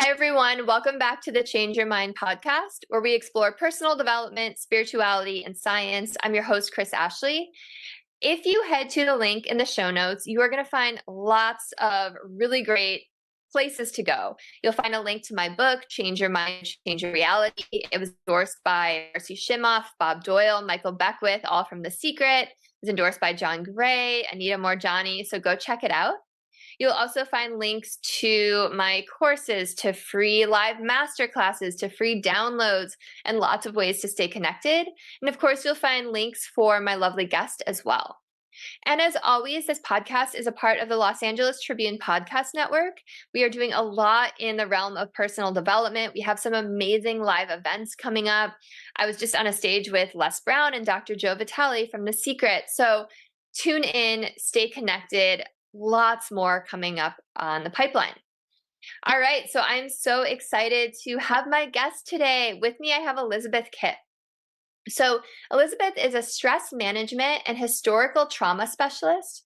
Hi, everyone. Welcome back to the Change Your Mind podcast, where we explore personal development, spirituality, and science. I'm your host, Chris Ashley. If you head to the link in the show notes, you are going to find lots of really great places to go. You'll find a link to my book, Change Your Mind, Change Your Reality. It was endorsed by Marcy Shimoff, Bob Doyle, Michael Beckwith, all from The Secret. It was endorsed by John Gray, Anita Morjani. So go check it out. You'll also find links to my courses, to free live masterclasses, to free downloads, and lots of ways to stay connected. And of course, you'll find links for my lovely guest as well. And as always, this podcast is a part of the Los Angeles Tribune Podcast Network. We are doing a lot in the realm of personal development. We have some amazing live events coming up. I was just on a stage with Les Brown and Dr. Joe Vitale from The Secret. So tune in, stay connected. Lots more coming up on the pipeline. All right, so I'm so excited to have my guest today. With me, I have Elizabeth Kipp. So Elizabeth is a stress management and historical trauma specialist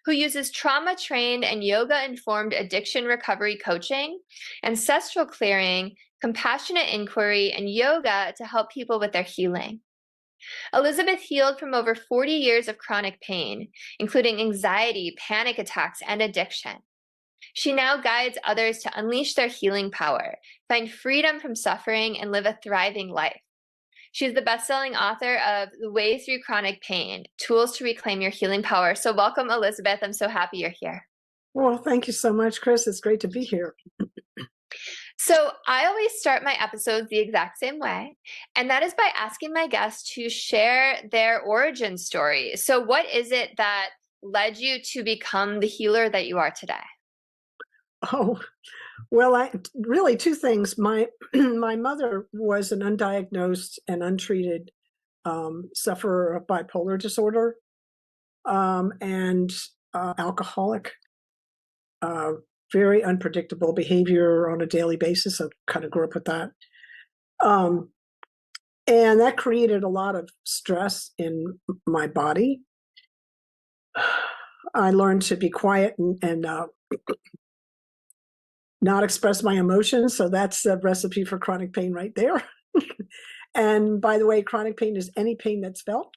who uses trauma-trained and yoga-informed addiction recovery coaching, ancestral clearing, compassionate inquiry, and yoga to help people with their healing. Elizabeth healed from over 40 years of chronic pain, including anxiety, panic attacks, and addiction. She now guides others to unleash their healing power, find freedom from suffering, and live a thriving life. She's the best-selling author of The Way Through Chronic Pain, Tools to Reclaim Your Healing Power. So welcome, Elizabeth. I'm so happy you're here. Well, thank you so much, Chris. It's great to be here. So I always start my episodes the exact same way, and that is by asking my guests to share their origin story. So what is it that led you to become the healer that you are today? Oh, well, really two things. My mother was an undiagnosed and untreated sufferer of bipolar disorder and alcoholic. Very unpredictable behavior on a daily basis. I kind of grew up with that. And that created a lot of stress in my body. I learned to be quiet and not express my emotions. So that's a recipe for chronic pain right there. And by the way, chronic pain is any pain that's felt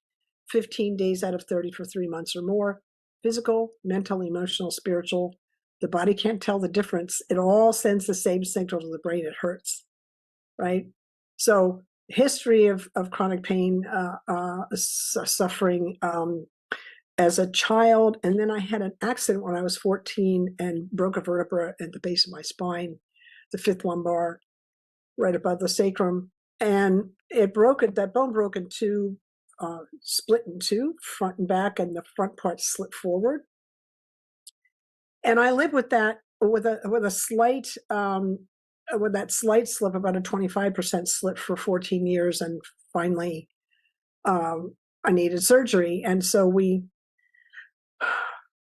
15 days out of 30 for 3 months or more, physical, mental, emotional, spiritual. The body can't tell the difference. It all sends the same signal to the brain. It hurts, right? So history of chronic pain, suffering as a child. And then I had an accident when I was 14 and broke a vertebra at the base of my spine, the fifth lumbar, right above the sacrum. And that bone broke in two, split in two, front and back, and the front part slipped forward. And I lived with that with a slight with that slight slip, about a 25% slip for 14 years, and finally I needed surgery. And so we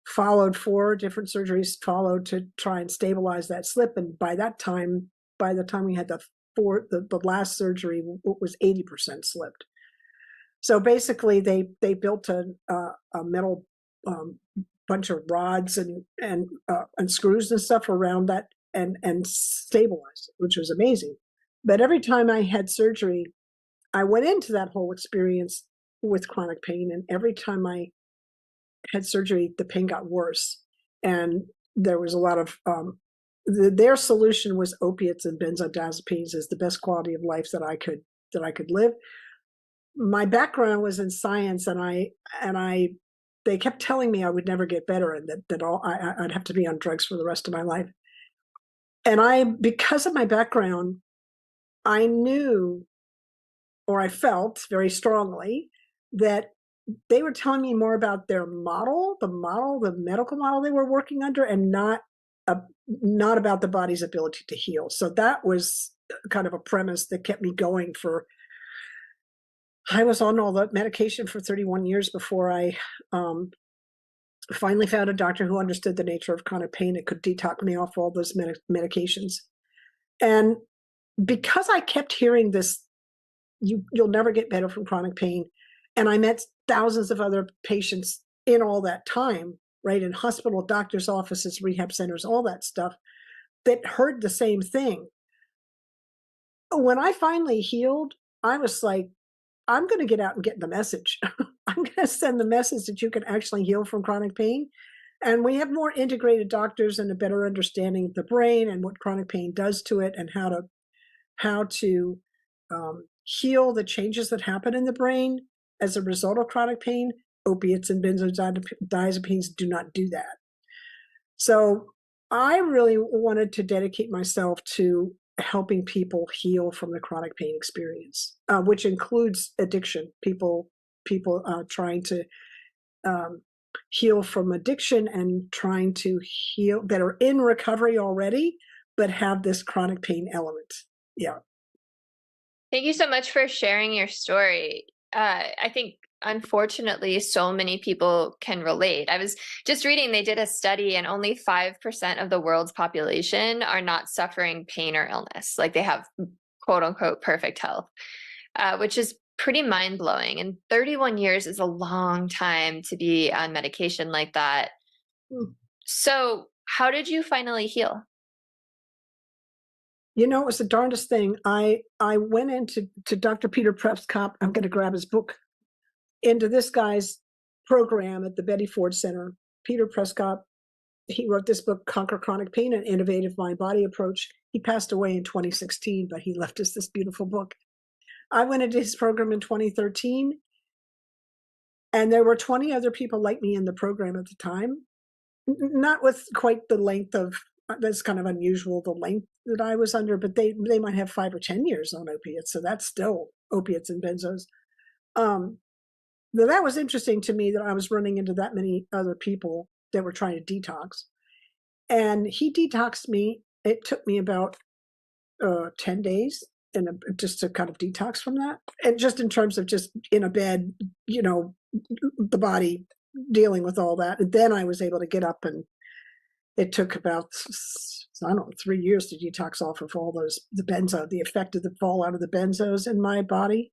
followed 4 different surgeries to try and stabilize that slip. And by the time we had the last surgery, was 80% slipped. So basically they built a metal bunch of rods and screws and stuff around that and stabilized it, which was amazing. But every time I had surgery, I went into that whole experience with chronic pain, and every time I had surgery, the pain got worse. And there was a lot of their solution was opiates and benzodiazepines as the best quality of life that I could live. My background was in science, and they kept telling me I would never get better, and that I'd have to be on drugs for the rest of my life. And because of my background, I knew, or I felt very strongly, that they were telling me more about their model, the medical model they were working under, and not about the body's ability to heal. So that was kind of a premise that kept me going I was on all the medication for 31 years before I finally found a doctor who understood the nature of chronic pain and could detox me off all those medications. And because I kept hearing this, you'll never get better from chronic pain, and I met thousands of other patients in all that time, right, in hospital, doctors' offices, rehab centers, all that stuff, that heard the same thing. When I finally healed, I was like, I'm going to get out and get the message. I'm going to send the message that you can actually heal from chronic pain. And we have more integrated doctors and a better understanding of the brain and what chronic pain does to it, and how to heal the changes that happen in the brain as a result of chronic pain. Opiates and benzodiazepines do not do that. So I really wanted to dedicate myself to helping people heal from the chronic pain experience, which includes addiction. People trying to heal from addiction and trying to heal that are in recovery already, but have this chronic pain element. Yeah. Thank you so much for sharing your story. I think, unfortunately, so many people can relate. I was just reading, they did a study, and only 5% of the world's population are not suffering pain or illness. Like, they have quote unquote perfect health, which is pretty mind blowing. And 31 years is a long time to be on medication like that. Mm. So, how did you finally heal? You know, it was the darndest thing. I went into Dr. Peter Prescott. I'm going to grab his book, into this guy's program at the Betty Ford Center. Peter Prescott, he wrote this book, Conquer Chronic Pain: An Innovative Mind-Body Approach. He passed away in 2016, but he left us this beautiful book. I went into his program in 2013, and there were 20 other people like me in the program at the time, not with quite the length of, that's kind of unusual, the length that I was under, but they might have 5 or 10 years on opiates, so that's still opiates and benzos. That was interesting to me, that I was running into that many other people that were trying to detox. And he detoxed me. It took me about 10 days and just to kind of detox from that. And just in terms of just in a bed, the body dealing with all that. And then I was able to get up, and it took about, I don't know, 3 years to detox off of all the effect of the fallout of the benzos in my body.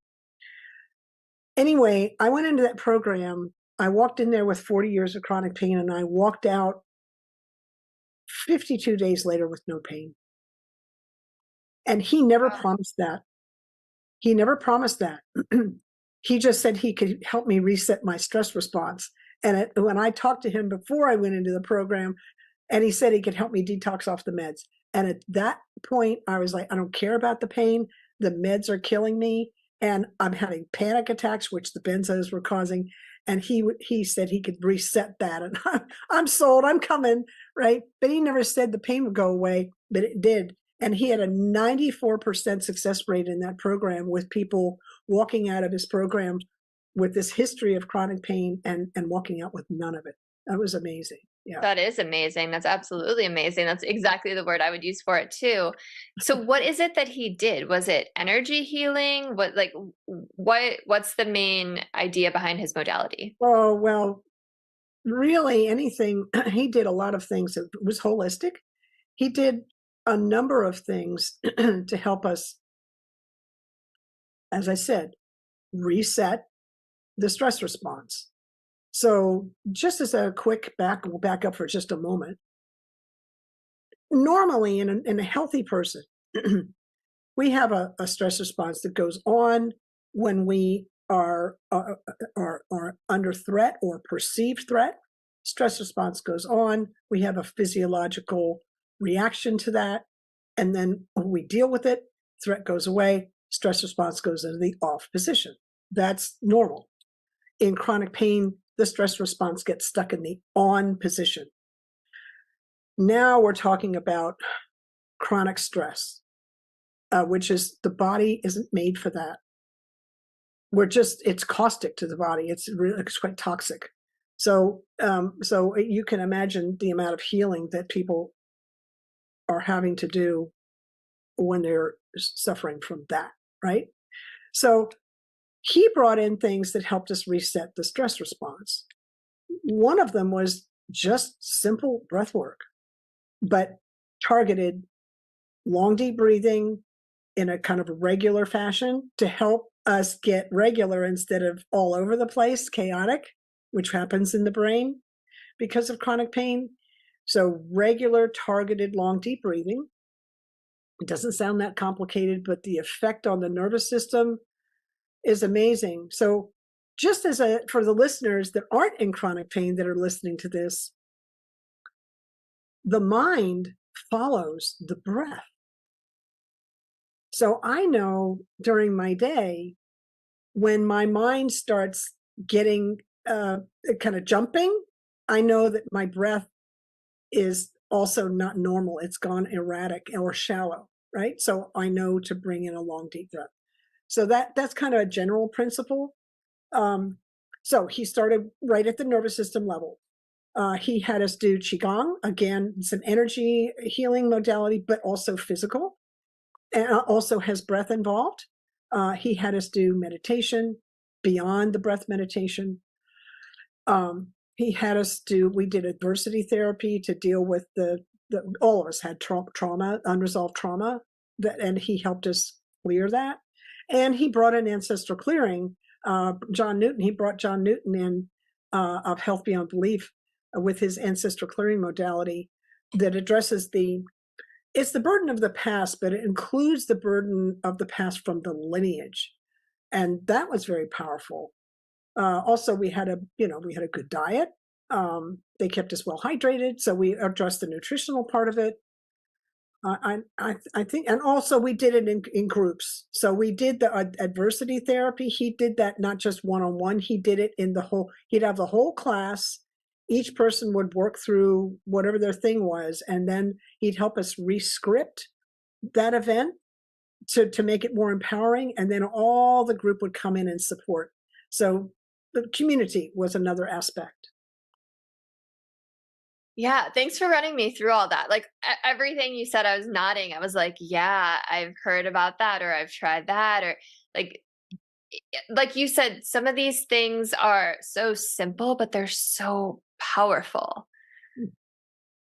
Anyway, I went into that program. I walked in there with 40 years of chronic pain, and I walked out 52 days later with no pain. And he never promised that. He never promised that. He just said he could help me reset my stress response. And when I talked to him before I went into the program, and he said he could help me detox off the meds. And at that point, I was like, I don't care about the pain. The meds are killing me, and I'm having panic attacks, which the benzos were causing. And he said he could reset that. And I'm sold. I'm coming, right? But he never said the pain would go away, but it did. And he had a 94% success rate in that program, with people walking out of his program with this history of chronic pain and walking out with none of it. That was amazing. Yeah. That is amazing. That's absolutely amazing. That's exactly the word I would use for it too. So what is it that he did? Was it energy healing? What's the main idea behind his modality? Oh, well, really anything. He did a lot of things. It was holistic. He did a number of things to help us, as I said, reset the stress response. So just as a quick we'll back up for just a moment. Normally in a healthy person, we have a stress response that goes on when we are under threat or perceived threat. Stress response goes on. We have a physiological reaction to that. And then when we deal with it, threat goes away, stress response goes into the off position. That's normal. In chronic pain, the stress response gets stuck in the on position. Now we're talking about chronic stress, which is, the body isn't made for that. It's caustic to the body. It's quite toxic. So you can imagine the amount of healing that people are having to do when they're suffering from that, right? So he brought in things that helped us reset the stress response. One of them was just simple breath work, but targeted long, deep breathing in a kind of regular fashion to help us get regular instead of all over the place, chaotic, which happens in the brain because of chronic pain. So regular targeted long deep breathing. It doesn't sound that complicated, but the effect on the nervous system is amazing. So just as for the listeners that aren't in chronic pain that are listening to this, the mind follows the breath. So I know during my day when my mind starts getting kind of jumping, I know that my breath is also not normal. It's gone erratic or shallow, right? So I know to bring in a long, deep breath. So that's kind of a general principle. Um, so he started right at the nervous system level. He had us do qigong, again, some energy healing modality, but also physical, and also has breath involved. He had us do meditation beyond the breath meditation. He had us we did adversity therapy to deal with all of us had trauma, unresolved trauma, and he helped us clear that. And he brought in Ancestral Clearing. He brought John Newton in of Health Beyond Belief with his Ancestral Clearing modality that addresses it's the burden of the past, but it includes the burden of the past from the lineage. And that was very powerful. Also, we had a good diet. They kept us well hydrated, so we addressed the nutritional part of it. I think, and also we did it in groups. So we did the adversity therapy. He did that not just one-on-one. He did it in the whole. He'd have the whole class. Each person would work through whatever their thing was, and then he'd help us re-script that event to make it more empowering. And then all the group would come in and support. So the community was another aspect. Yeah, thanks for running me through all that. Like everything you said, I was nodding. I was like, yeah, I've heard about that, or I've tried that, or like like you said, some of these things are so simple, but they're so powerful.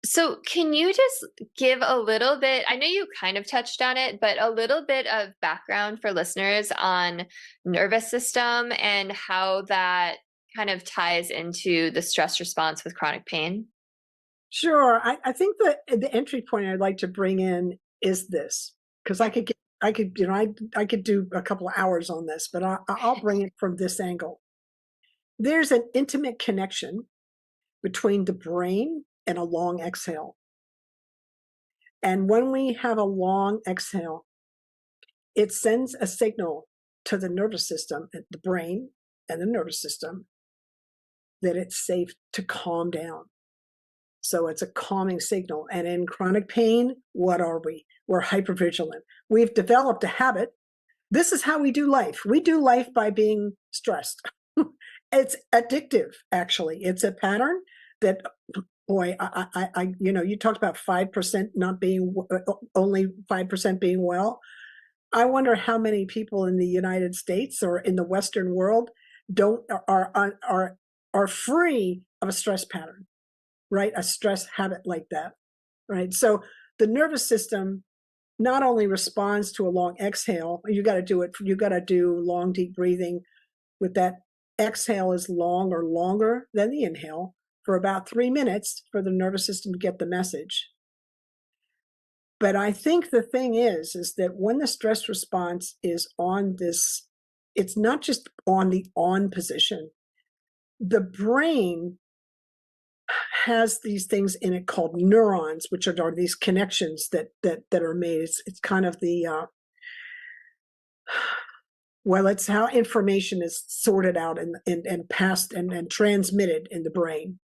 So, can you just give a little bit? I know you kind of touched on it, but a little bit of background for listeners on nervous system and how that kind of ties into the stress response with chronic pain? Sure. I think the entry point I'd like to bring in is this, because Yeah. I could do a couple of hours on this, but I'll bring it from this angle. There's an intimate connection between the brain and a long exhale. And when we have a long exhale, it sends a signal to the nervous system, the brain and the nervous system, that it's safe to calm down. So it's a calming signal. And in chronic pain, what are we? We're hypervigilant. We've developed a habit. This is how we do life. We do life by being stressed. It's addictive, actually. It's a pattern that, boy, you talked about 5% not being, only 5% being well. I wonder how many people in the United States or in the Western world don't are free of a stress pattern, right? A stress habit like that, right? So the nervous system not only responds to a long exhale, you got to do long, deep breathing with that exhale is long or longer than the inhale for about 3 minutes for the nervous system to get the message. But I think the thing is that when the stress response is on this, it's not just on the on position. The brain has these things in it called neurons, which are these connections that are made. It's kind of well, it's how information is sorted out and passed and transmitted in the brain.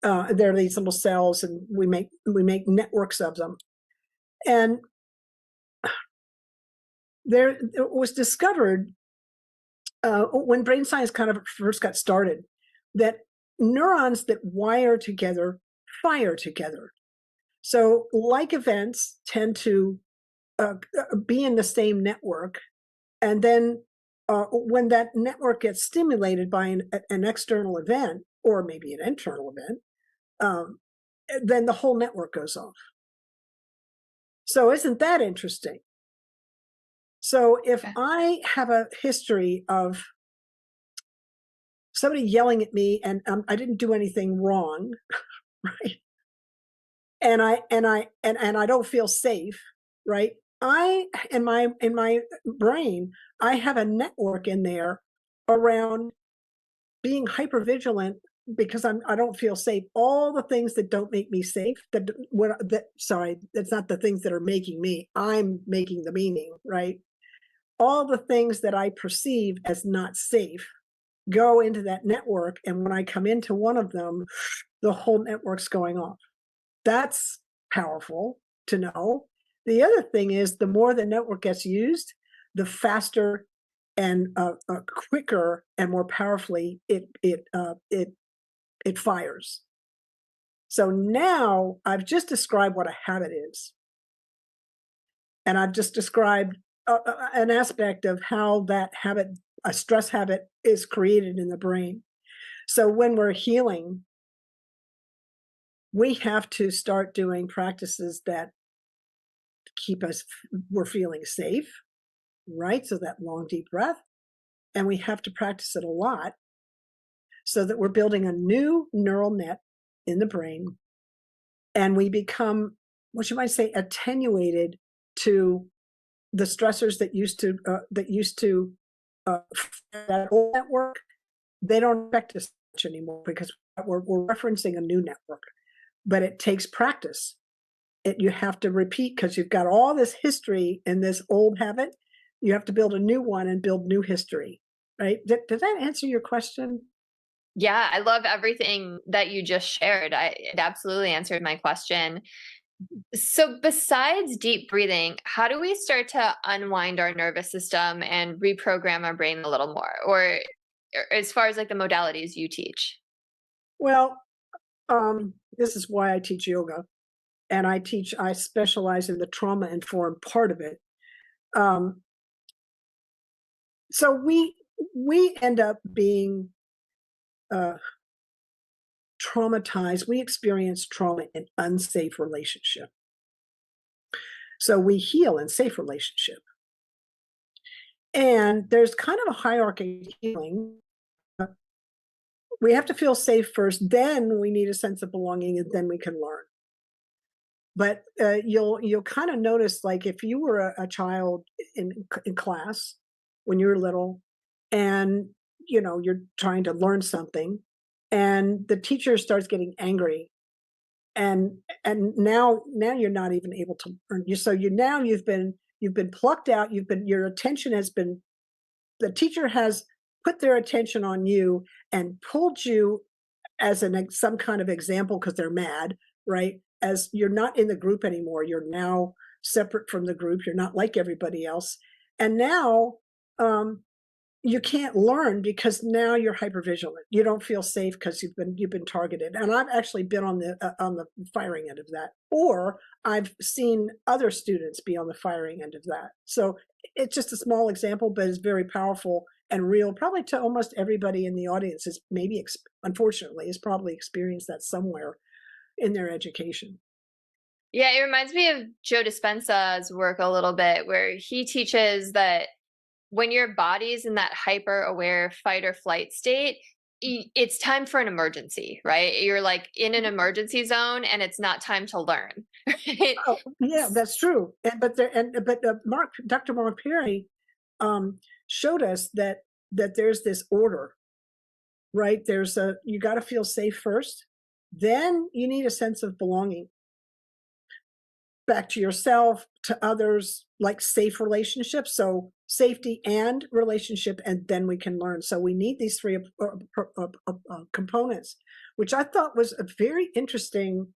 There are these little cells, and we make networks of them. And it was discovered when brain science kind of first got started that neurons that wire together fire together. So, like events tend to be in the same network, and then when that network gets stimulated by an external event or maybe an internal event, um, then the whole network goes off. So, isn't that interesting? So, if I have a history of somebody yelling at me and I didn't do anything wrong, right? and I don't feel safe, right? I in my brain, I have a network in there around being hyper vigilant because I don't feel safe. All the things that don't make me safe, sorry, that's not the things that are making me. I'm making the meaning, right? All the things that I perceive as not safe go into that network, and when I come into one of them, the whole network's going off. That's powerful to know. The other thing is the more the network gets used, the faster and quicker and more powerfully it fires. So now I've just described what a habit is, and I've just described an aspect of how that habit, a stress habit, is created in the brain. So when we're healing, we have to start doing practices that keep us, we're feeling safe, right? So that long, deep breath. And we have to practice it a lot so that we're building a new neural net in the brain. And we become, what you might say, attenuated to the stressors that used to that old network. They don't affect us much anymore because we're referencing a new network. But it takes practice. You have to repeat because you've got all this history in this old habit. You have to build a new one and build new history, right? Did that answer your question? Yeah, I love everything that you just shared. It absolutely answered my question. So, besides deep breathing, how do we start to unwind our nervous system and reprogram our brain a little more? Or as far as like the modalities you teach? Well, this is why I teach yoga, and I specialize in the trauma informed part of it. Um, so we end up being uh, traumatized. We experience trauma in unsafe relationship. So we heal in safe relationship. And there's kind of a hierarchy to healing. We have to feel safe first, then we need a sense of belonging, and then we can learn. But you'll kind of notice, like if you were a child in class when you were little, and you're trying to learn something, and the teacher starts getting angry, and now you're not even able to learn. You've been plucked out. Your attention has been, the teacher has put their attention on you and pulled you as some kind of example because they're mad, right? As you're not in the group anymore, you're now separate from the group. You're not like everybody else, and now um, you can't learn because now you're hypervigilant. You don't feel safe because you've been targeted. And I've actually been on the firing end of that, or I've seen other students be on the firing end of that. So it's just a small example, but it's very powerful and real, probably to almost everybody in the audience. Is maybe unfortunately has probably experienced that somewhere in their education. Yeah, it reminds me of Joe Dispenza's work a little bit, where he teaches that when your body's in that hyper aware fight or flight state, it's time for an emergency, right? You're like in an emergency zone and it's not time to learn. Right? Oh, yeah, that's true. But Dr. Mark Perry showed us that there's this order, right? You got to feel safe first, then you need a sense of belonging back to yourself, to others, like safe relationships. So safety and relationship, and then we can learn. So we need these three components, which I thought was a very interesting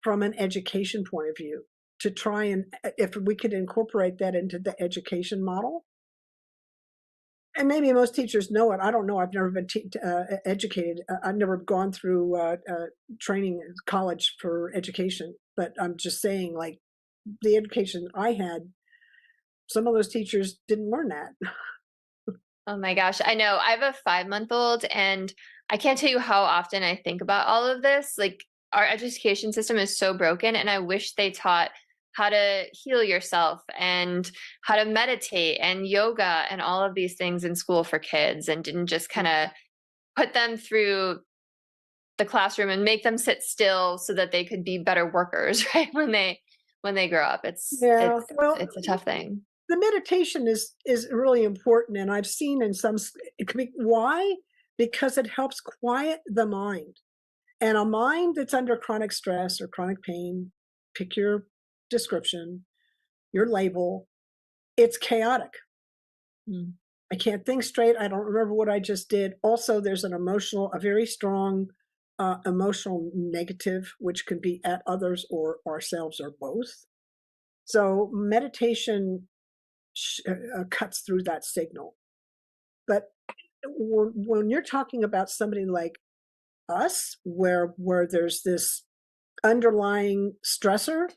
from an education point of view, to try and if we could incorporate that into the education model. And maybe most teachers know it. I don't know. I've never been educated. I've never gone through training in college for education. But I'm just saying, like the education I had, some of those teachers didn't learn that. Oh my gosh. I know. I have a 5-month-old and I can't tell you how often I think about all of this. Like our education system is so broken and I wish they taught how to heal yourself and how to meditate and yoga and all of these things in school for kids and didn't just kind of put them through the classroom and make them sit still so that they could be better workers, right? When they grow up. Yeah, well, It's a tough thing. the meditation is really important, and I've seen in some it could be why? Because it helps quiet the mind. And a mind that's under chronic stress or chronic pain, pick your description, your label, it's chaotic. Mm. I can't think straight. I don't remember what I just did. Also, there's a very strong emotional negative, which can be at others or ourselves or both. So meditation cuts through that signal. But when you're talking about somebody like us, where there's this underlying stressor,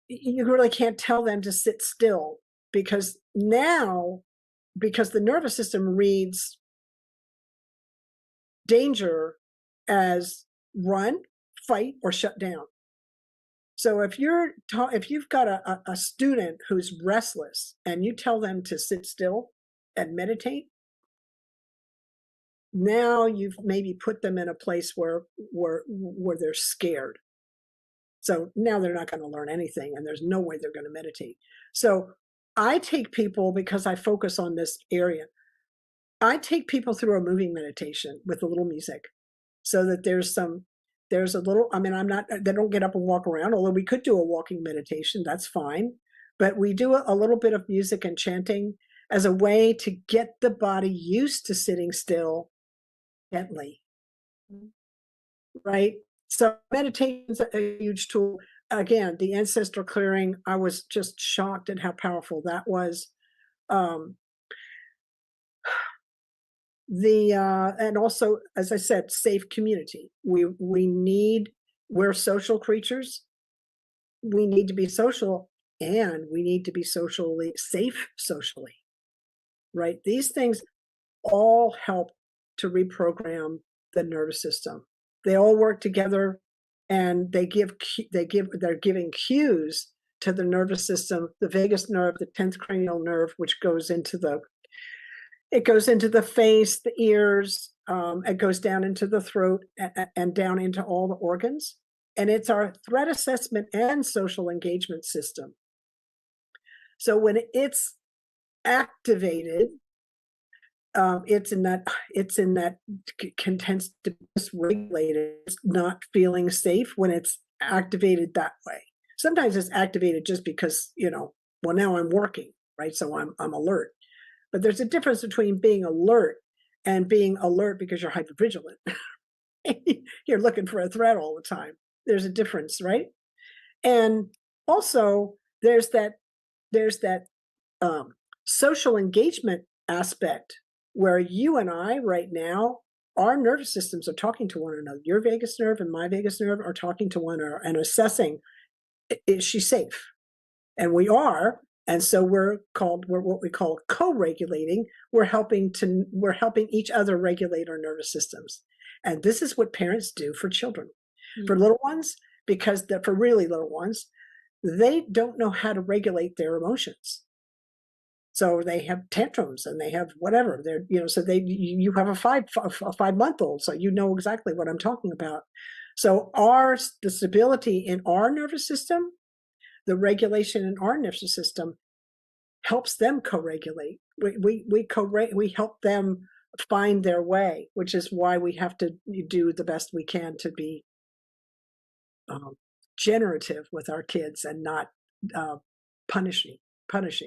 you really can't tell them to sit still because the nervous system reads danger as run, fight, or shut down. So if you've got a student who's restless and you tell them to sit still and meditate, now you've maybe put them in a place where they're scared. So now they're not going to learn anything, and there's no way they're going to meditate. So I take people, because I focus on this area, I take people through a moving meditation with a little music so that there's a little, I mean, they don't get up and walk around, although we could do a walking meditation, that's fine. But we do a little bit of music and chanting as a way to get the body used to sitting still gently, right? So meditation is a huge tool. Again, the ancestral clearing, I was just shocked at how powerful that was. Um, and also, as I said, safe community. We're social creatures. We need to be social, and we need to be socially safe socially, right? These things all help to reprogram the nervous system. They all work together, and they're giving cues to the nervous system, the vagus nerve, the 10th cranial nerve, which goes into the face, the ears, it goes down into the throat and down into all the organs. And it's our threat assessment and social engagement system. So when it's activated, it's in that contents to dysregulated, it's not feeling safe when it's activated that way. Sometimes it's activated just because, well, now I'm working, right? So I'm alert. But there's a difference between being alert and being alert because you're hypervigilant. You're looking for a threat all the time. There's a difference, right? And also there's that social engagement aspect where you and I right now, our nervous systems are talking to one another. Your vagus nerve and my vagus nerve are talking to one another and assessing, is she safe? And we are. And so we're what we call co-regulating. We're helping each other regulate our nervous systems. And this is what parents do for children. Mm-hmm. For little ones, because for really little ones, they don't know how to regulate their emotions. So they have tantrums and they have whatever. So you have a 5-month-old, so you know exactly what I'm talking about. So the stability in our nervous system, the regulation in our nervous system helps them co-regulate. We help them find their way, which is why we have to do the best we can to be generative with our kids and not punishing,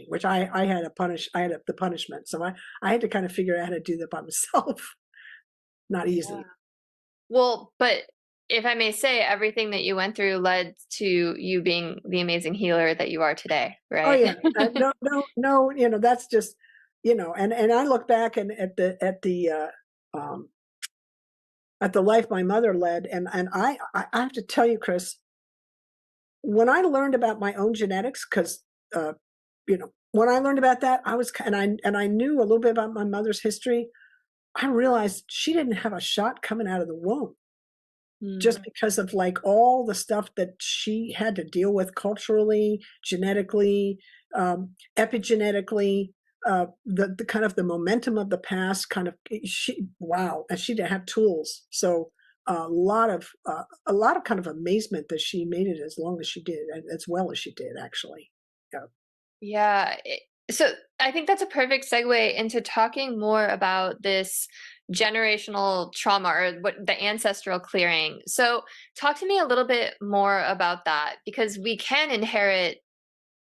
which I had the punishment. So I had to kind of figure out how to do that by myself. Not easy. Yeah. Well, but if I may say, everything that you went through led to you being the amazing healer that you are today, right? Oh yeah. No, that's just, and I look back and at the life my mother led, and I have to tell you, Chris, when I learned about my own genetics, because when I learned about that, I knew a little bit about my mother's history. I realized she didn't have a shot coming out of the womb. Just because of all the stuff that she had to deal with culturally, genetically, epigenetically, the kind of the momentum of the past and she didn't have tools. So a lot of kind of amazement that she made it as long as she did, and as well as she did, actually. Yeah. Yeah. So I think that's a perfect segue into talking more about this generational trauma or what the ancestral clearing. So talk to me a little bit more about that because we can inherit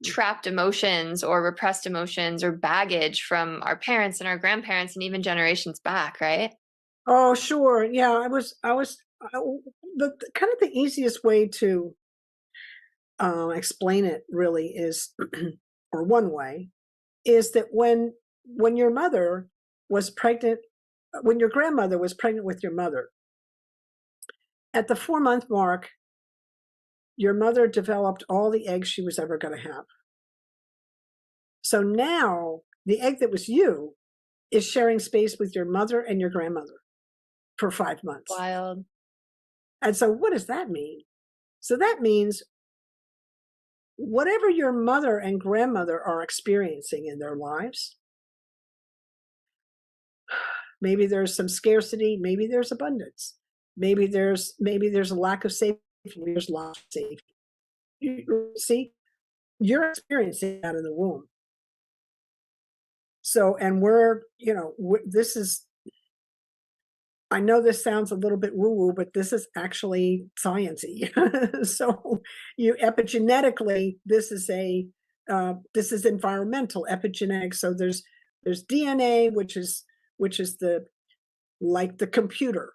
trapped emotions or repressed emotions or baggage from our parents and our grandparents and even generations back, right? Oh, sure. Yeah, the kind of the easiest way to explain it really is, or one way, is that when your mother was pregnant, when your grandmother was pregnant with your mother, at the 4-month mark, your mother developed all the eggs she was ever going to have. So now the egg that was you is sharing space with your mother and your grandmother for 5 months. Wild. And so what does that mean? So that means whatever your mother and grandmother are experiencing in their lives, maybe there's some scarcity, maybe there's abundance, maybe there's a lack of safety, maybe there's lots of safety. You see, you're experiencing that in the womb. So, and this is, I know this sounds a little bit woo-woo, but this is actually sciencey. So, you epigenetically, this is environmental epigenetics. So there's DNA, which is the like the computer,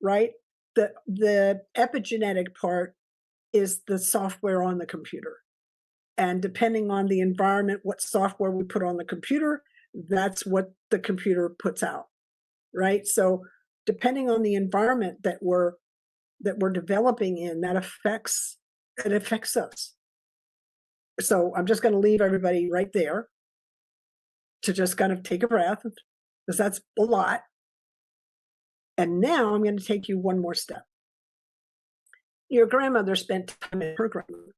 right? The epigenetic part is the software on the computer, and depending on the environment, what software we put on the computer, that's what the computer puts out, right? So depending on the environment that we're developing in, that affects us. So I'm just going to leave everybody right there to just kind of take a breath, because that's a lot. And now I'm going to take you one more step. Your grandmother spent time in her grandmother,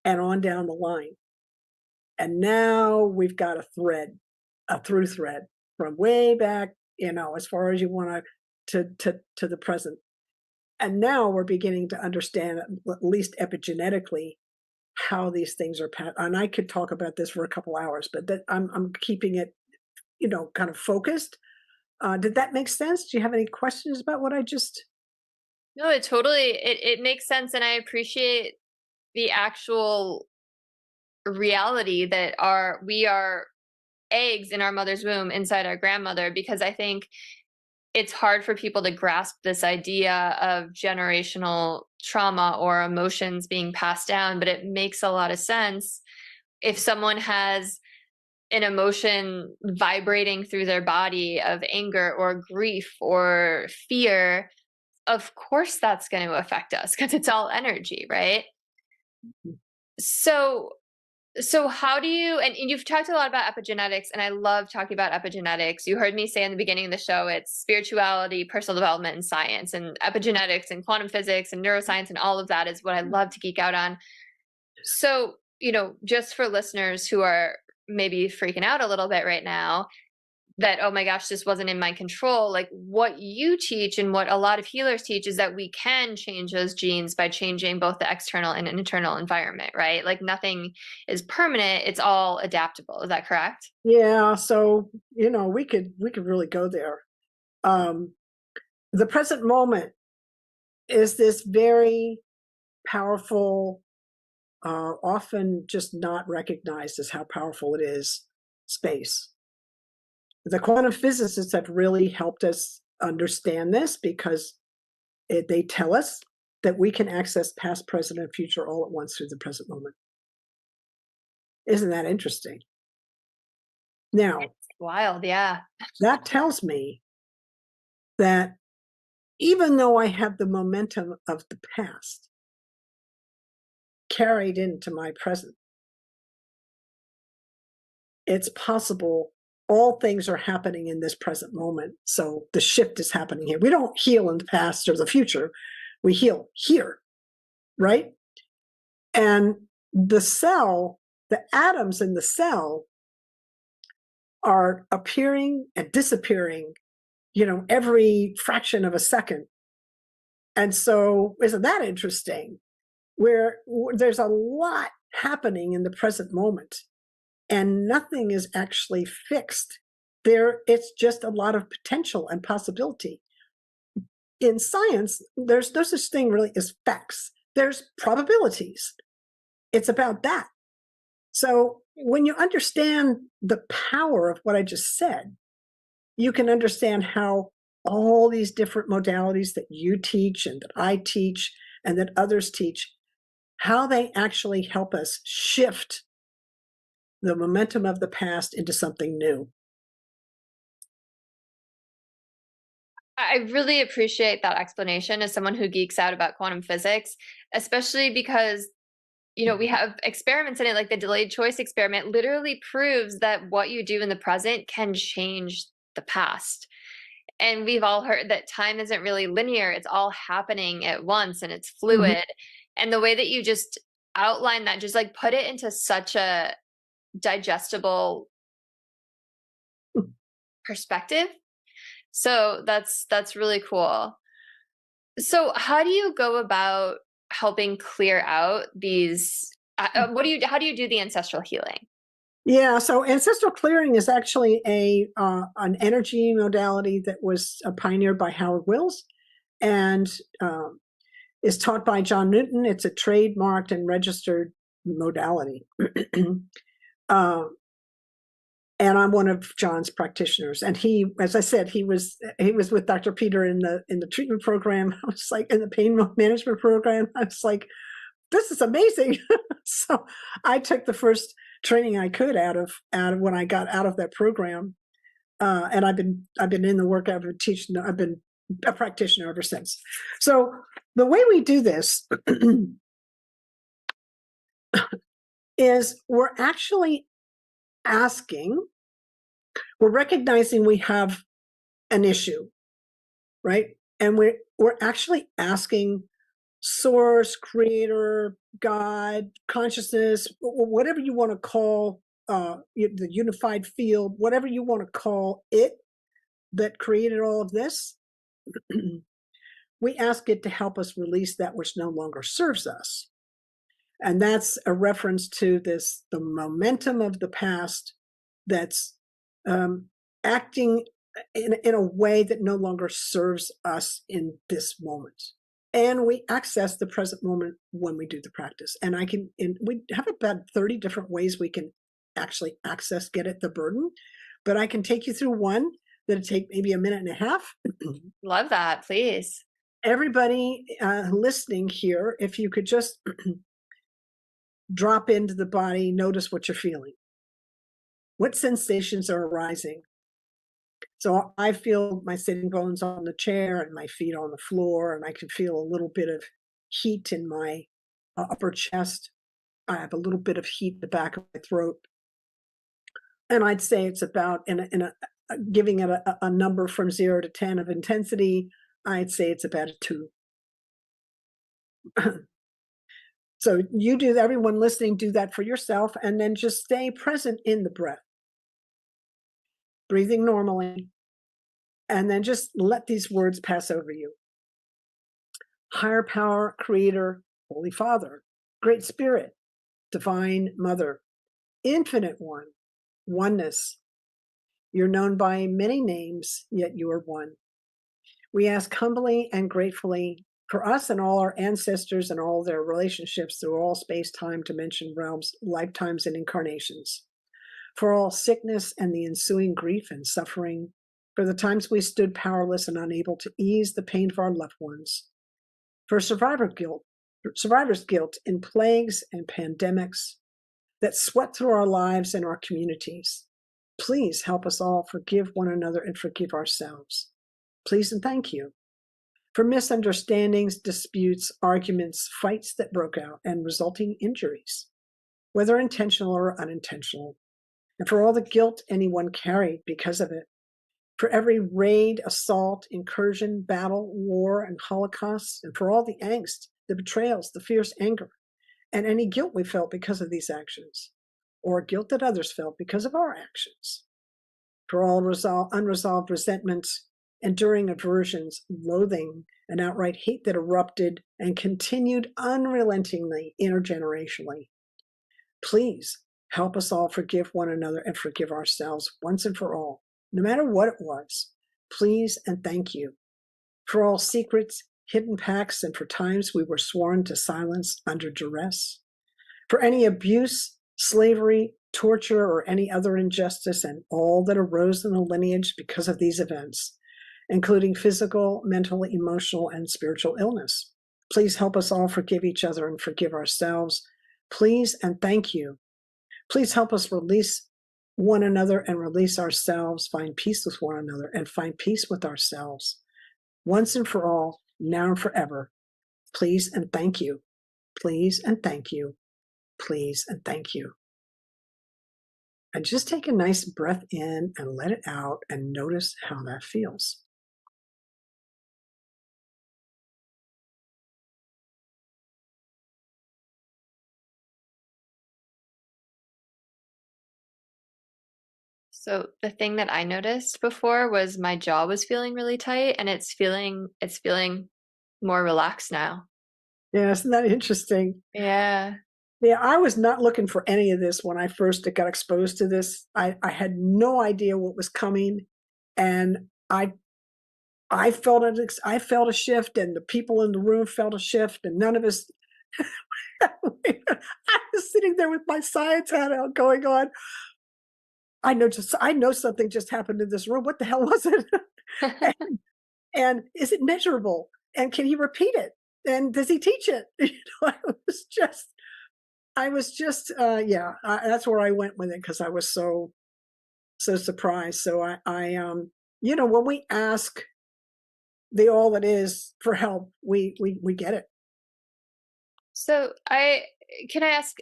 and on down the line. And now we've got a through thread from way back, as far as you want to the present. And now we're beginning to understand, at least epigenetically, how these things are passed. And I could talk about this for a couple hours, but I'm keeping it, kind of focused. Did that make sense? Do you have any questions about what I just? No, it makes sense, and I appreciate the actual reality that we are eggs in our mother's womb inside our grandmother, because I think it's hard for people to grasp this idea of generational trauma or emotions being passed down, but it makes a lot of sense. If someone has an emotion vibrating through their body of anger or grief or fear, of course that's going to affect us because it's all energy, right? So how do you, and you've talked a lot about epigenetics, and I love talking about epigenetics. You heard me say in the beginning of the show, it's spirituality, personal development, and science, and epigenetics and quantum physics and neuroscience and all of that is what I love to geek out on. So, just for listeners who are maybe freaking out a little bit right now, that, oh my gosh, this wasn't in my control. Like what you teach and what a lot of healers teach is that we can change those genes by changing both the external and internal environment, right? Like nothing is permanent. It's all adaptable. Is that correct? Yeah. So, we could really go there. The present moment is this very powerful, often just not recognized as how powerful it is, space. The quantum physicists have really helped us understand this, because they tell us that we can access past, present, and future all at once through the present moment. Isn't that interesting? Now, It's wild. Yeah. that tells me that even though I have the momentum of the past carried into my present, it's possible all things are happening in this present moment. So the shift is happening here. We don't heal in the past or the future. We heal here, right? And the atoms in the cell are appearing and disappearing, every fraction of a second. And so isn't that interesting? Where there's a lot happening in the present moment and nothing is actually fixed. It's just a lot of potential and possibility. In science, there's no such thing really as facts. There's probabilities. It's about that. So when you understand the power of what I just said, you can understand how all these different modalities that you teach and that I teach and that others teach, how they actually help us shift the momentum of the past into something new. I really appreciate that explanation as someone who geeks out about quantum physics, especially because we have experiments in it, like the delayed choice experiment literally proves that what you do in the present can change the past. And we've all heard that time isn't really linear. It's all happening at once and it's fluid. Mm-hmm. And the way that you just outline that, just like put it into such a digestible perspective. So that's really cool. So how do you go about helping clear out these how do you do the ancestral healing? Yeah, so ancestral clearing is actually an energy modality that was pioneered by Howard Wills and is taught by John Newton. It's a trademarked and registered modality. And I'm one of John's practitioners. And he, as I said, he was with Dr. Peter in the treatment program. I was like, in the pain management program. I was like, this is amazing. So I took the first training I could out of when I got out of that program. And I've been in the work, I've been teaching, I've been a practitioner ever since. So the way we do this is we're actually we're recognizing we have an issue, right? And we're actually asking source, creator, God, consciousness, whatever you want to call the unified field, whatever you want to call it that created all of this, we ask it to help us release that which no longer serves us. And that's a reference to the momentum of the past that's acting in a way that no longer serves us in this moment. And we access the present moment when we do the practice. And we have about 30 different ways we can actually get at the burden. But I can take you through one that'll take maybe a minute and a half. Love that, please. Everybody listening here, if you could just drop into the body, notice what you're feeling. What sensations are arising? So I feel my sitting bones on the chair and my feet on the floor, and I can feel a little bit of heat in my upper chest. I have a little bit of heat in the back of my throat. And I'd say it's about, giving it a number from 0 to 10 of intensity, I'd say it's about a 2. So everyone listening, do that for yourself, and then just stay present in the breath. Breathing normally, and then just let these words pass over you. Higher power, creator, Holy Father, Great Spirit, Divine Mother, Infinite One, oneness. You're known by many names, yet you are one. We ask humbly and gratefully for us and all our ancestors and all their relationships through all space, time, dimension, realms, lifetimes, and incarnations. For all sickness and the ensuing grief and suffering, for the times we stood powerless and unable to ease the pain of our loved ones, for survivor's guilt in plagues and pandemics that swept through our lives and our communities. Please help us all forgive one another and forgive ourselves. Please and thank you. For misunderstandings, disputes, arguments, fights that broke out, and resulting injuries, whether intentional or unintentional, and for all the guilt anyone carried because of it, for every raid, assault, incursion, battle, war, and holocaust, and for all the angst, the betrayals, the fierce anger, and any guilt we felt because of these actions, or guilt that others felt because of our actions, for all unresolved resentments, enduring aversions, loathing, and outright hate that erupted and continued unrelentingly intergenerationally. Please help us all forgive one another and forgive ourselves once and for all, no matter what it was. Please and thank you for all secrets, hidden pacts, and for times we were sworn to silence under duress, for any abuse, slavery, torture, or any other injustice, and all that arose in the lineage because of these events, including physical, mental, emotional, and spiritual illness. Please help us all forgive each other and forgive ourselves. Please and thank you. Please help us release one another and release ourselves, find peace with one another, and find peace with ourselves. Once and for all, now and forever. Please and thank you. Please and thank you. Please and thank you. And just take a nice breath in and let it out and notice how that feels. So the thing that I noticed before was my jaw was feeling really tight, and it's feeling more relaxed now. Yeah, isn't that interesting? Yeah. Yeah, I was not looking for any of this when I first got exposed to this. I had no idea what was coming, and I felt it. I felt a shift, and the people in the room felt a shift, and none of us. I was sitting there with my science hat out, going on. I know something just happened in this room. What the hell was it? and is it measurable? And can he repeat it? And does he teach it? I was just, yeah. That's where I went with it because I was so surprised. So when we ask the all that is for help, we get it. So I can I ask,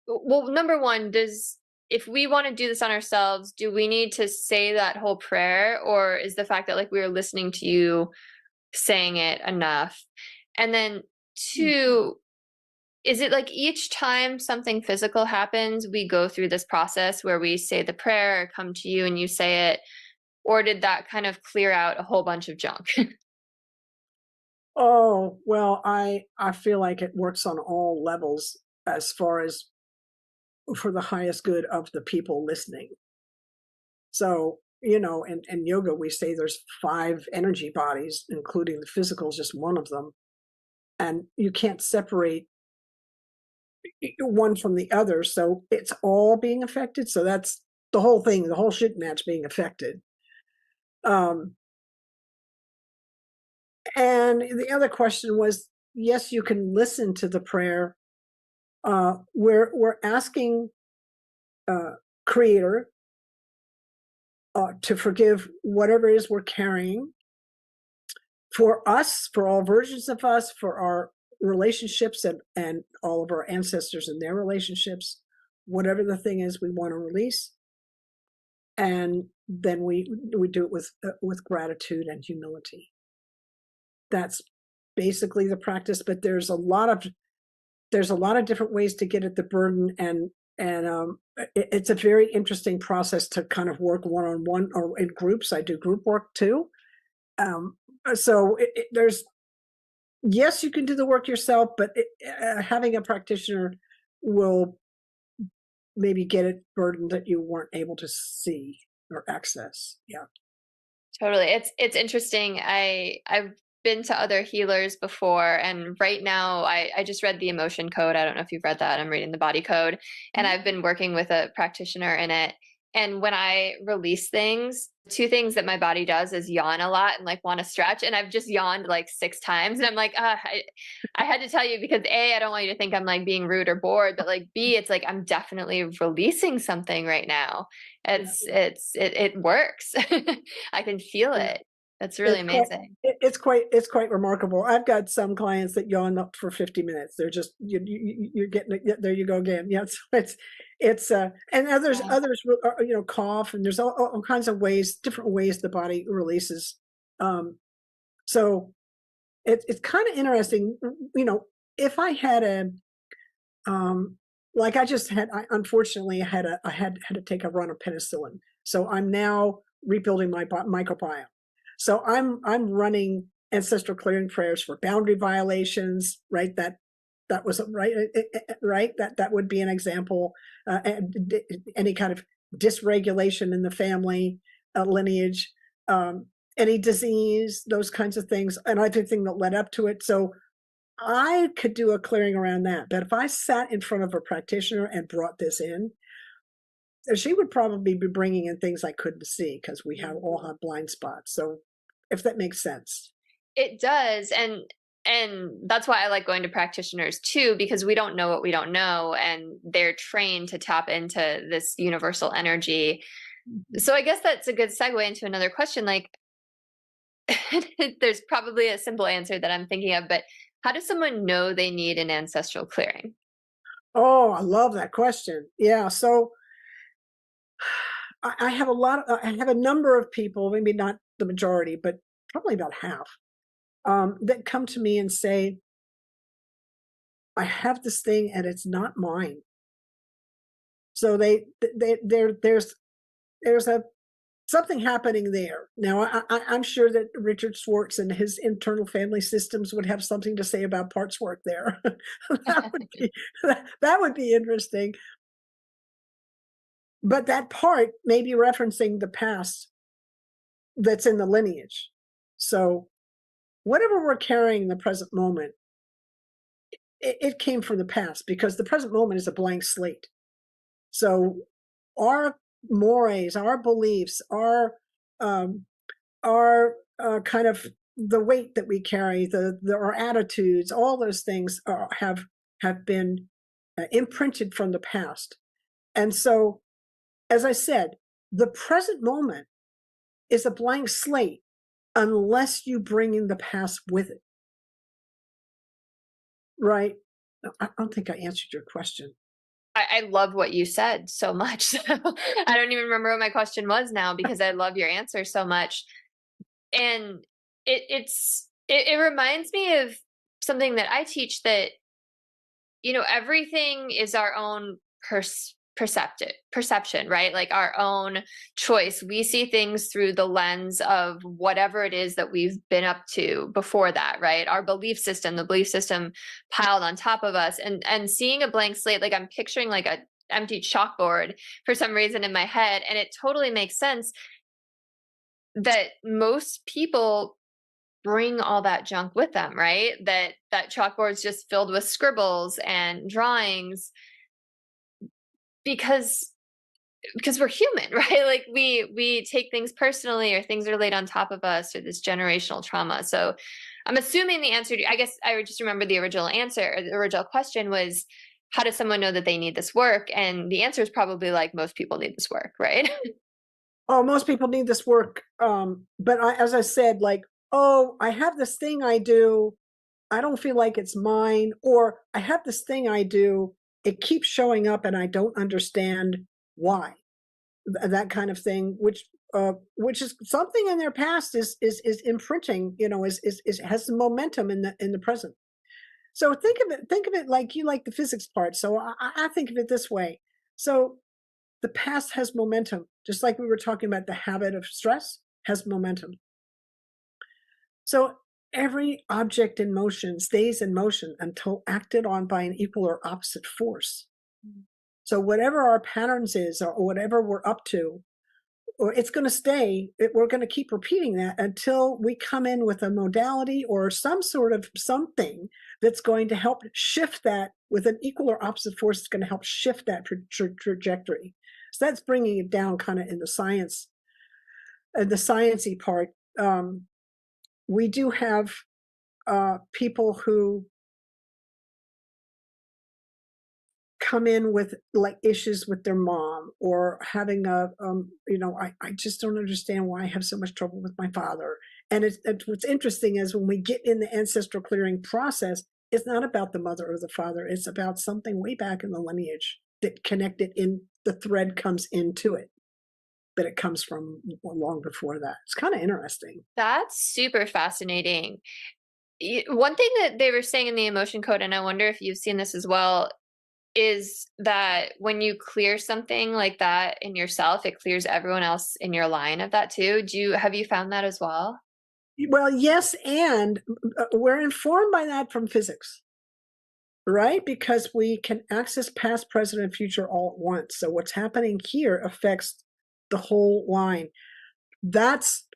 well, number one, does if we want to do this on ourselves, do we need to say that whole prayer, or is the fact that like we were listening to you saying it enough? And then two, is it like each time something physical happens, we go through this process where we say the prayer or come to you and you say it, or did that kind of clear out a whole bunch of junk? Oh, well, I feel like it works on all levels as far as for the highest good of the people listening. So, in yoga, we say there's 5 energy bodies, including the physical is just one of them. And you can't separate one from the other. So it's all being affected. So that's the whole thing, the whole shit match being affected. And the other question was, yes, you can listen to the prayer. We're asking Creator to forgive whatever it is we're carrying for us, for all versions of us, for our relationships and all of our ancestors and their relationships, whatever the thing is we want to release. And then we do it with gratitude and humility. That's basically the practice, but there's a lot of different ways to get at the burden, and it's a very interesting process to kind of work one-on-one or in groups. I do group work too. So there's, yes, you can do the work yourself, but having a practitioner will maybe get a burden that you weren't able to see or access. Yeah. Totally. It's interesting. I've been to other healers before, and right now I just read the emotion code. I don't know if you've read that. I'm reading the body code, and I've been working with a practitioner in it. And when I release things, 2 things that my body does is yawn a lot and like want to stretch. And I've just yawned like 6 times. And I'm like, I had to tell you because A, I don't want you to think I'm like being rude or bored, but like B, it's like I'm definitely releasing something right now. It works. I can feel it. That's really amazing. It's quite remarkable. I've got some clients that yawn up for 50 minutes. They're just you're getting it. There you go again. Yeah, so it's and others cough, and there's all kinds of ways, different ways the body releases. So it's kind of interesting. If I had like unfortunately I had to take a run of penicillin, so I'm now rebuilding my microbiome. So I'm running ancestral clearing prayers for boundary violations, right? That was right, right. That would be an example. And any kind of dysregulation in the family lineage, any disease, those kinds of things, and everything that led up to it. So I could do a clearing around that. But if I sat in front of a practitioner and brought this in, she would probably be bringing in things I couldn't see because we all have blind spots. So if that makes sense. It does, and that's why I like going to practitioners too, because we don't know what we don't know, and they're trained to tap into this universal energy. Mhm. So I guess that's a good segue into another question. Like, there's probably a simple answer that I'm thinking of, but how does someone know they need an ancestral clearing? Oh, I love that question. Yeah. So I have I have a number of people, maybe not the majority, but probably about half, that come to me and say, I have this thing and it's not mine. So there's a something happening there. Now, I'm sure that Richard Schwartz and his internal family systems would have something to say about parts work there. that would be that would be interesting. But that part may be referencing the past that's in the lineage. So whatever we're carrying in the present moment, it came from the past because the present moment is a blank slate. So our mores, our beliefs, um, our kind of the weight that we carry, our attitudes, all those things have been imprinted from the past. And so, as I said, the present moment is a blank slate unless you bring in the past with it, right? I don't think I answered your question. I love what you said so much. I don't even remember what my question was now because I love your answer so much. And it reminds me of something that I teach, that everything is our own perception, right? Like our own choice. We see things through the lens of whatever it is that we've been up to before that, right? Our belief system, the belief system piled on top of us, and seeing a blank slate, like I'm picturing like a empty chalkboard for some reason in my head, and it totally makes sense that most people bring all that junk with them, right? That chalkboard's just filled with scribbles and drawings, because we're human, right? Like we take things personally, or things are laid on top of us, or this generational trauma. So I'm assuming the answer to, I guess I would just remember the original answer, or the original question was, how does someone know that they need this work? And the answer is probably like, most people need this work, right? Oh, most people need this work. But as I said, like, oh, I have this thing I do. I don't feel like it's mine, or I have this thing I do. It keeps showing up, and I don't understand why. That kind of thing, which is something in their past is imprinting. Is has some momentum in the present. So think of it like you like the physics part. So I think of it this way. So the past has momentum, just like we were talking about the habit of stress has momentum. So every object in motion stays in motion until acted on by an equal or opposite force. So whatever our patterns is, or whatever we're up to, or it's going to stay, we're going to keep repeating that until we come in with a modality or some sort of something that's going to help shift that with an equal or opposite force. It's going to help shift that trajectory. So that's bringing it down kind of in the science, the sciencey part. We do have people who come in with like issues with their mom, or having I just don't understand why I have so much trouble with my father. And what's interesting is when we get in the ancestral clearing process, it's not about the mother or the father. It's about something way back in the lineage that connected in, the thread comes into it, but it comes from long before that. It's kind of interesting. That's super fascinating. One thing that they were saying in the emotion code, and I wonder if you've seen this as well, is that when you clear something like that in yourself, it clears everyone else in your line of that too. Have you found that as well? Well, yes, and we're informed by that from physics, right? Because we can access past, present, and future all at once. So what's happening here affects the whole line. That's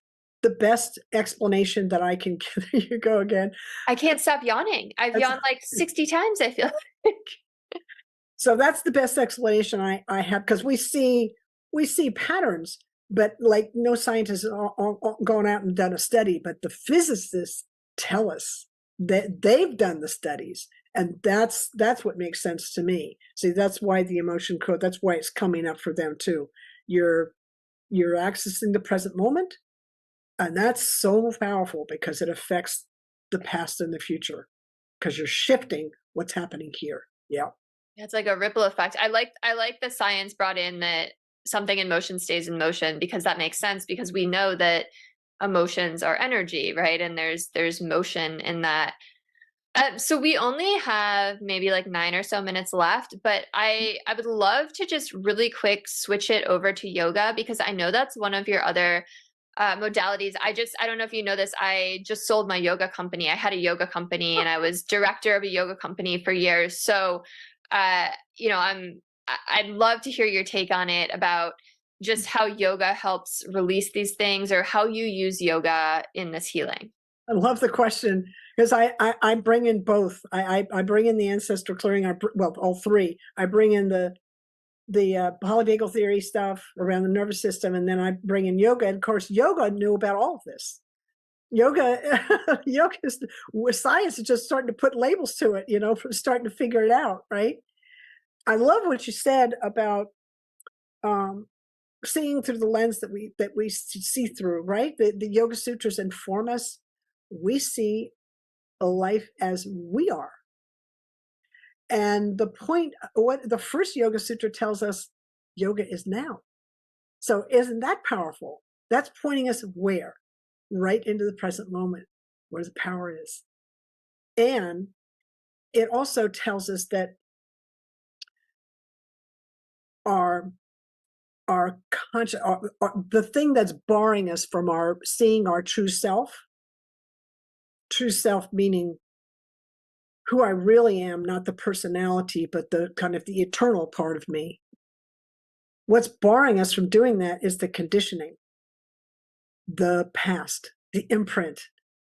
the best explanation that I can give. There you go again. I can't stop yawning. I've That's, yawned like 60 times, I feel like. so that's the best explanation I have, because we see patterns, but like no scientist has gone out and done a study, but the physicists tell us that they've done the studies, and that's what makes sense to me. See, that's why the emotion code, that's why it's coming up for them too. You're accessing the present moment, and that's so powerful because it affects the past and the future, because you're shifting what's happening here. Yeah. It's like a ripple effect. I like the science brought in that something in motion stays in motion, because that makes sense, because we know that emotions are energy, right? And there's motion in that. So we only have maybe like 9 or so minutes left, but I would love to just really quick switch it over to yoga, because I know that's one of your other modalities. I don't know if you know this. I just sold my yoga company. I had a yoga company and I was director of a yoga company for years. So, you know, I'd love to hear your take on it, about just how yoga helps release these things, or how you use yoga in this healing. I love the question, because I bring in both. I bring in the ancestral clearing. Well, all three. I bring in the polyvagal theory stuff around the nervous system, and then I bring in yoga. And of course, yoga knew about all of this. Yoga, yoga is, science is just starting to put labels to it. You know, starting to figure it out. Right. I love what you said about seeing through the lens that we see through. Right. The Yoga Sutras inform us. We see a life as we are. And the point, what the first Yoga Sutra tells us, yoga is now. So isn't that powerful? That's pointing us where? Right into the present moment, where the power is. And it also tells us that our conscious, the thing that's barring us from our seeing our true self meaning who I really am, not the personality, but the kind of the eternal part of me. What's barring us from doing that is the conditioning, the past, the imprint,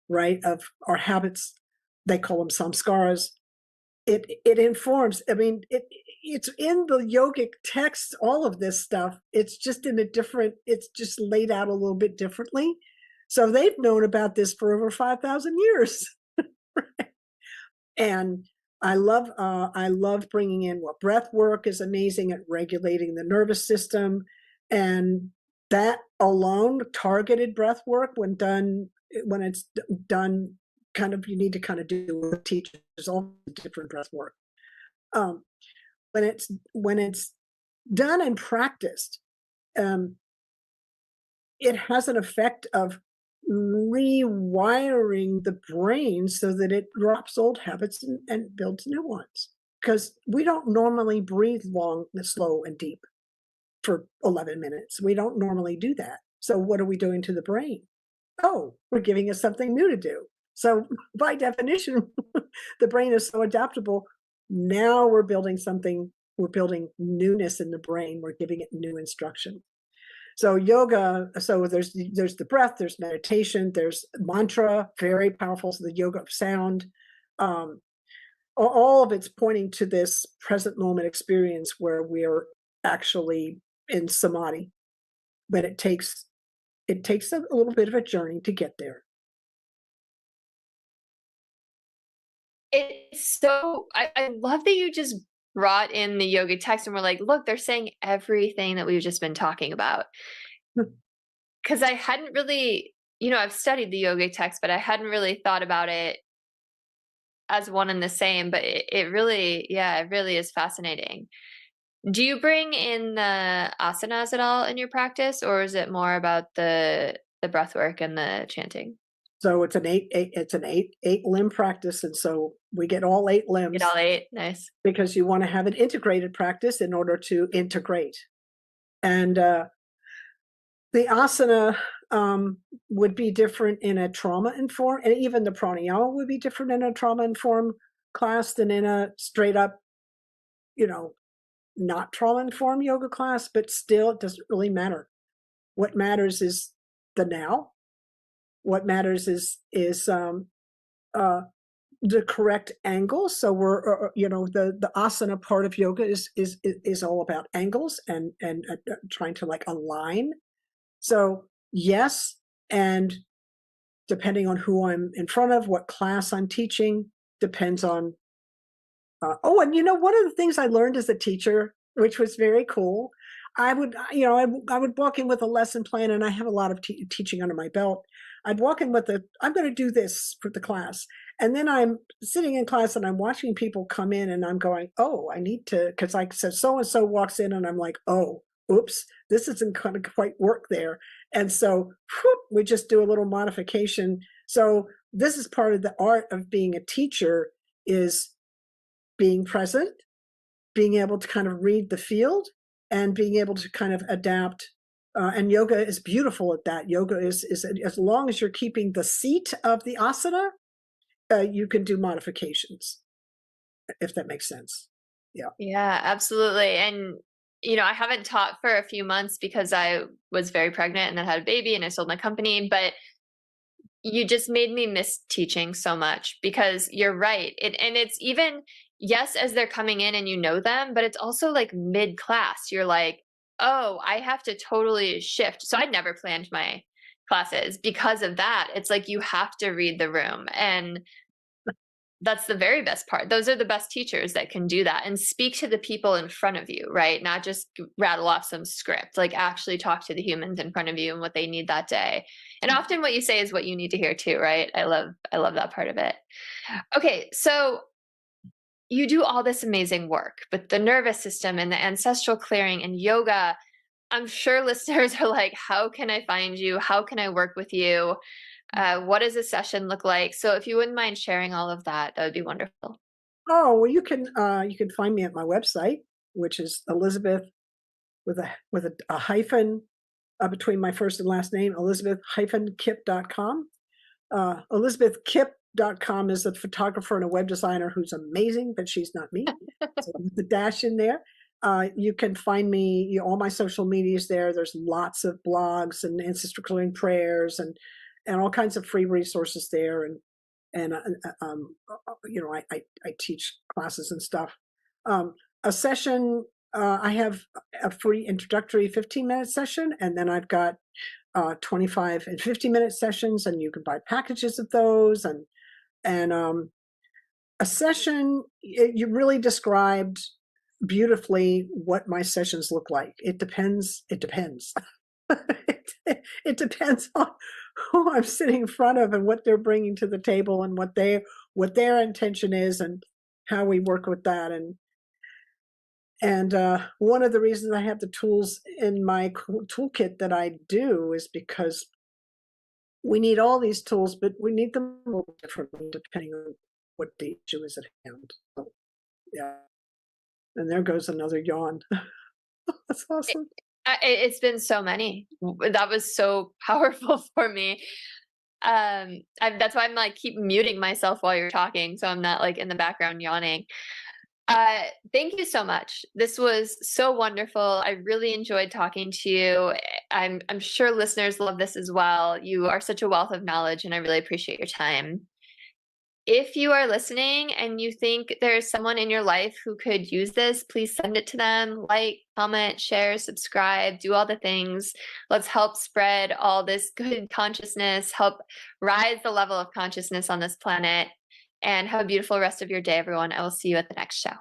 right, of our habits. They call them samskaras. It informs. I mean, it's in the yogic text. All of this stuff. It's just in a different. It's just laid out a little bit differently. So they've known about this for over 5,000 years. And I love bringing in what breath work is amazing at regulating the nervous system, and that alone, targeted breath work, when it's done, kind of, you need to kind of do teachers all different breath work. When it's done and practiced, it has an effect of rewiring the brain so that it drops old habits and builds new ones. Because we don't normally breathe long, slow, and deep for 11 minutes. We don't normally do that. So what are we doing to the brain? Oh, we're giving us something new to do. So by definition, the brain is so adaptable. Now we're building something, we're building newness in the brain. We're giving it new instruction. So yoga, so there's the breath, there's meditation, there's mantra, very powerful. So the yoga of sound, all of it's pointing to this present moment experience where we're actually in samadhi, but it takes a little bit of a journey to get there. It's so, I love that you just brought in the yoga text and we're like, look, they're saying everything that we've just been talking about. Because I hadn't really, I've studied the yoga text, but I hadn't really thought about it as one and the same. But it really, yeah, it really is fascinating. Do you bring in the asanas at all in your practice, or is it more about the breath work and the chanting? So it's an eight limb practice, and so we get all 8 limbs. Get all 8, nice. Because you want to have an integrated practice in order to integrate. And The asana would be different in a trauma-informed, and even the pranayama would be different in a trauma-informed class than in a straight up, you know, not trauma-informed yoga class, but still, it doesn't really matter. What matters is the now. What matters is uh, the correct angle. So we're, the asana part of yoga is all about angles and trying to like align. So yes, and depending on who I'm in front of, what class I'm teaching, depends on. And one of the things I learned as a teacher, which was very cool, I would, I would walk in with a lesson plan, and I have a lot of teaching under my belt. I'd walk in with I'm going to do this for the class. And then I'm sitting in class and I'm watching people come in and I'm going, oh, I need to, because like I said, so-and-so walks in and I'm like, oh, oops, this isn't going to quite work there. And so we just do a little modification. So this is part of the art of being a teacher, is being present, being able to kind of read the field, and being able to kind of adapt. And yoga is beautiful at that. Yoga is as long as you're keeping the seat of the asana, you can do modifications, if that makes sense. Yeah. Yeah, absolutely. And I haven't taught for a few months because I was very pregnant and then had a baby and I sold my company, but you just made me miss teaching so much, because you're right. And it's even, yes, as they're coming in and you know them, but it's also like mid class. You're like, oh, I have to totally shift. So I never planned my classes because of that. It's like you have to read the room. And that's the very best part. Those are the best teachers that can do that and speak to the people in front of you, right? Not just rattle off some script, like actually talk to the humans in front of you and what they need that day. And often what you say is what you need to hear too, right? I love that part of it. Okay, so you do all this amazing work, but the nervous system and the ancestral clearing and yoga, I'm sure listeners are like, how can I find you? How can I work with you? What does a session look like? So if you wouldn't mind sharing all of that, that would be wonderful. Oh, well, you can find me at my website, which is Elizabeth with a hyphen between my first and last name, Elizabeth-Kipp.com. Elizabeth-Kipp.com is a photographer and a web designer who's amazing, but she's not me. So with the dash in there. You can find me, all my social medias there. There's lots of blogs and ancestral clearing prayers and all kinds of free resources there. I teach classes and stuff. A session, I have a free introductory 15-minute session, and then I've got 25 and 50-minute sessions, and you can buy packages of those. And a session, you really described beautifully what my sessions look like. It depends. It depends. It depends on who I'm sitting in front of and what they're bringing to the table and what their intention is and how we work with that. And one of the reasons I have the tools in my toolkit that I do is because we need all these tools, but we need them a little differently depending on what the issue is at hand. So, yeah. And there goes another yawn. That's awesome. It's been so many. That was so powerful for me. That's why I'm like keep muting myself while you're talking, so I'm not like in the background yawning. Thank you so much. This was so wonderful. I really enjoyed talking to you. I'm sure listeners love this as well. You are such a wealth of knowledge, and I really appreciate your time. If you are listening and you think there's someone in your life who could use this, please send it to them. Like, comment, share, subscribe, do all the things. Let's help spread all this good consciousness, help rise the level of consciousness on this planet. And have a beautiful rest of your day, everyone. I will see you at the next show.